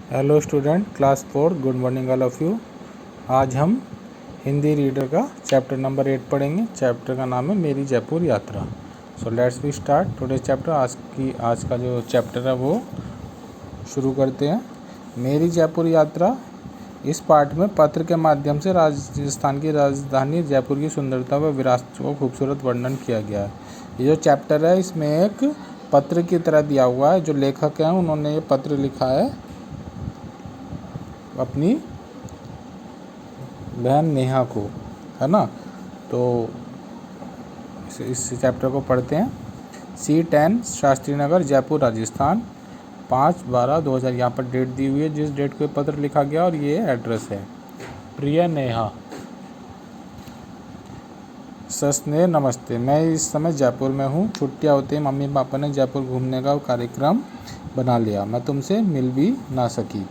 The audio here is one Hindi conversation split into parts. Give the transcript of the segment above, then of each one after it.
Hello student, class 4, good morning all of you. आज हम हिंदी रीडर का चैप्टर नंबर 8 पढ़ेंगे। चैप्टर का नाम है मेरी जयपुर यात्रा। So let's we start today chapter. आज का जो चैप्टर है वो शुरू करते हैं। मेरी जयपुर यात्रा। इस पाठ में पत्र के माध्यम से राजस्थान की राजधानी जयपुर की सुंदरता व विरासत को खूबसूरत वर्णन किया गया है। ये जो चैप्टर है इसमें एक पत्र की तरह दिया हुआ है। जो लेखक हैं उन्होंने ये पत्र लिखा है अपनी बहन नेहा को, है ना। तो इस चैप्टर को पढ़ते हैं। C10 शास्त्री नगर जयपुर राजस्थान 5/12/2000 यहाँ पर डेट दी हुई है जिस डेट को पत्र लिखा गया और ये एड्रेस है। प्रिय नेहा, सस्नेह नमस्ते। मैं इस समय जयपुर में हूँ। छुट्टियाँ होती मम्मी पापा ने जयपुर घूमने का कार्यक्रम बना लिया। मैं तुमसे मिल भी ना सकी।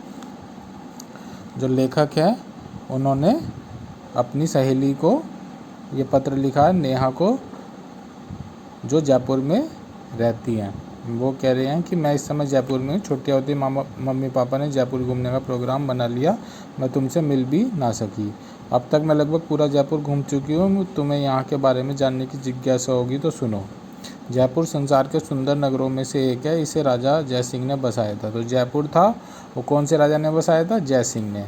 जो लेखक है उन्होंने अपनी सहेली को ये पत्र लिखा है, नेहा को, जो जयपुर में रहती हैं। वो कह रहे हैं कि मैं इस समय जयपुर में, छुट्टियाँ होती मम्मी पापा ने जयपुर घूमने का प्रोग्राम बना लिया। मैं तुमसे मिल भी ना सकी। अब तक मैं लगभग पूरा जयपुर घूम चुकी हूँ। तुम्हें यहाँ के बारे में जानने की जिज्ञासा होगी तो सुनो। जयपुर संसार के सुंदर नगरों में से एक है। इसे राजा जय सिंह ने बसाया था। तो जयपुर था वो कौन से राजा ने बसाया था? जय सिंह ने।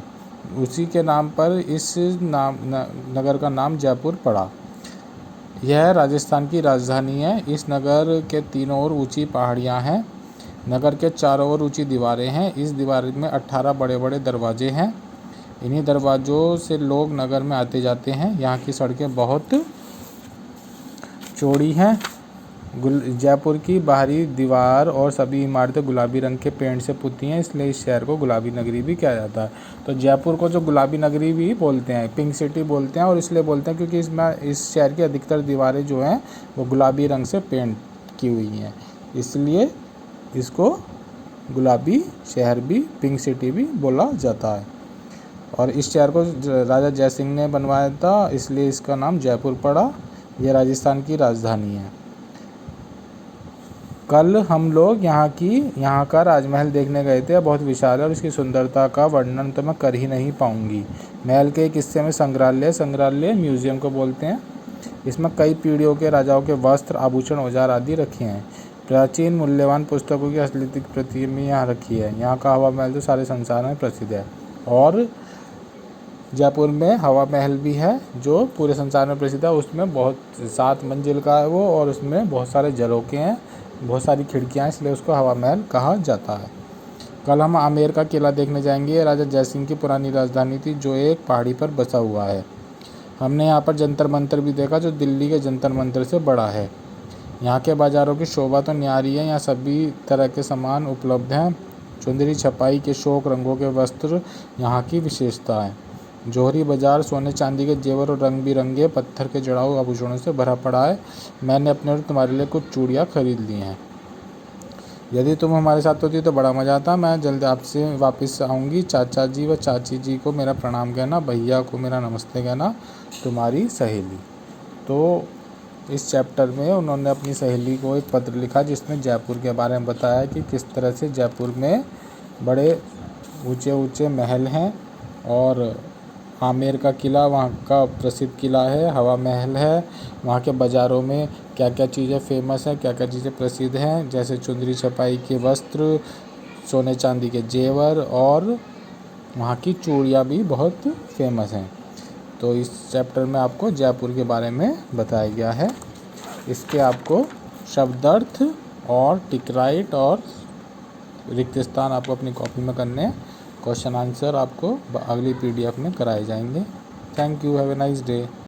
उसी के नाम पर इस नगर का नाम जयपुर पड़ा। यह राजस्थान की राजधानी है। इस नगर के तीनों ओर ऊंची पहाड़ियां हैं। नगर के चारों ओर ऊंची दीवारें हैं। इस दीवार में 18 बड़े बड़े दरवाजे हैं। इन्हीं दरवाज़ों से लोग नगर में आते जाते हैं। यहाँ की सड़कें बहुत चौड़ी हैं। जयपुर की बाहरी दीवार और सभी इमारतें गुलाबी रंग के पेंट से पुती हैं, इसलिए इस शहर को गुलाबी नगरी भी कहा जाता है। तो जयपुर को जो गुलाबी नगरी भी बोलते हैं, पिंक सिटी बोलते हैं, और इसलिए बोलते हैं क्योंकि इस शहर की अधिकतर दीवारें जो हैं वो गुलाबी रंग से पेंट की हुई हैं, इसलिए इसको गुलाबी शहर भी, पिंक सिटी भी बोला जाता है। और इस शहर को राजा जय सिंह ने बनवाया था, इसलिए इसका नाम जयपुर पड़ा। यह राजस्थान की राजधानी है। कल हम लोग यहाँ का राजमहल देखने गए थे। बहुत विशाल है और इसकी सुंदरता का वर्णन तो मैं कर ही नहीं पाऊँगी। महल के एक हिस्से में संग्रहालय म्यूजियम को बोलते हैं। इसमें कई पीढ़ियों के राजाओं के वस्त्र, आभूषण, औजार आदि रखे हैं। प्राचीन मूल्यवान पुस्तकों की असलीति प्रति में यहाँ रखी है। यहाँ का हवा महल तो सारे संसार में प्रसिद्ध है। और जयपुर में हवा महल भी है जो पूरे संसार में प्रसिद्ध है। उसमें बहुत 7 मंजिल का है वो, और उसमें बहुत सारे झरोखे हैं, बहुत सारी खिड़कियाँ हैं, इसलिए उसको हवा महल कहा जाता है। कल हम आमेर का किला देखने जाएंगे। ये राजा जय सिंह की पुरानी राजधानी थी जो एक पहाड़ी पर बसा हुआ है। हमने यहाँ पर जंतर मंतर भी देखा जो दिल्ली के जंतर मंतर से बड़ा है। यहाँ के बाज़ारों की शोभा तो न्यारी है। यहाँ सभी तरह के सामान उपलब्ध हैं। चुंदरी छपाई के शौक रंगों के वस्त्र यहाँ की विशेषता है। जौहरी बाजार सोने चांदी के जेवर और रंग बिरंगे पत्थर के जड़ाऊ आभूषणों से भरा पड़ा है। मैंने अपने और तुम्हारे लिए कुछ चूड़ियाँ खरीद ली हैं। यदि तुम हमारे साथ होती तो बड़ा मज़ा आता। मैं जल्द आपसे वापस आऊँगी। चाचा जी व चाची जी को मेरा प्रणाम कहना, भैया को मेरा नमस्ते कहना। तुम्हारी सहेली। तो इस चैप्टर में उन्होंने अपनी सहेली को एक पत्र लिखा जिसमें जयपुर के बारे में बताया कि किस तरह से जयपुर में बड़े ऊंचे ऊंचे महल हैं, और आमेर का किला वहाँ का प्रसिद्ध किला है, हवा महल है। वहाँ के बाज़ारों में क्या क्या चीज़ें फेमस हैं, क्या क्या चीज़ें प्रसिद्ध हैं, जैसे चुंदरी छपाई के वस्त्र, सोने चांदी के जेवर, और वहाँ की चूड़ियाँ भी बहुत फेमस हैं। तो इस चैप्टर में आपको जयपुर के बारे में बताया गया है। इसके आपको शब्दार्थ और टिक राइट और रिक्त स्थान आपको अपनी कॉपी में करने हैं। क्वेश्चन आंसर आपको अगली PDF में कराए जाएंगे। Thank you, have a nice day.